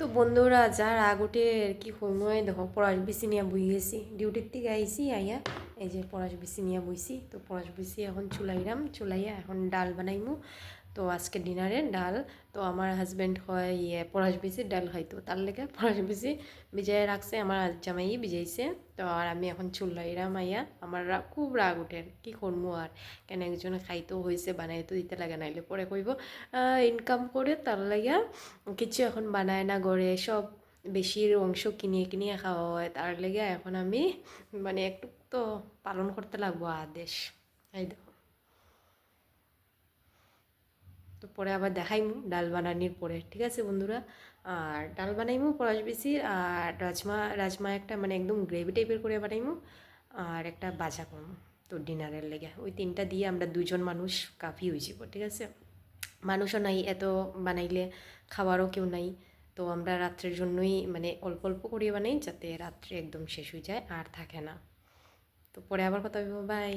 তো বন্ধুরা যা রাগ উঠে কি সময় দেখো পড়াশ বিছি নিয়ে বই গেছি ডিউটির থেকে আইসি আইয়া এই যে পড়াশ বিছি নিয়ে বইছি তো পড়াশ বিছি এখন চুলাইরাম চুলাইয়া এখন ডাল বানাইমু। তো আজকে ডিনারে ডাল। তো আমার হাজব্যান্ড হয় পড়াশ বিছি ডাল খাইতো তার লেগে পড়াশ বিছি ভিজাই রাখছে আমার জামাই ভিজাইছে। তো আর আমি এখন চুলাইরাম আইয়া আমার খুব রাগ উঠে কি করবো আর কেন একজনে খাইতেও হয়েছে বানাই তো দিতে লাগে নাইলে পরে কইব ইনকাম করে তার লাগিয়া কিছু এখন বানায় না গড়ে সব বেশির অংশ কিনিয়ে কিনিয়ে খাওয়া হয় তার লেগে এখন আমি মানে একটু তো পালন করতে লাগবো আদেশ। এই দেখো, তো পরে আবার দেখাইমু ডাল বানানির পরে, ঠিক আছে বন্ধুরা। আর ডাল বানাইমু পলাশ বেশি আর রাজমা রাজমা একটা মানে একদম গ্রেভি টাইপের করে বানাইমু আর একটা বাজা করবো। তো ডিনারের লেগে ওই তিনটা দিয়ে আমরা দুজন মানুষ কাফি হয়ে যাব, ঠিক আছে। মানুষও নাই এত বানাইলে, খাবারও কেউ নাই। তো আমরা রাত্রের জন্যই মানে অল্প অল্প করে বানাই যাতে রাত্রে একদম শেষ হয়ে যায় আর থাকে না। তো পরে আবার কথা বলবো, বাই।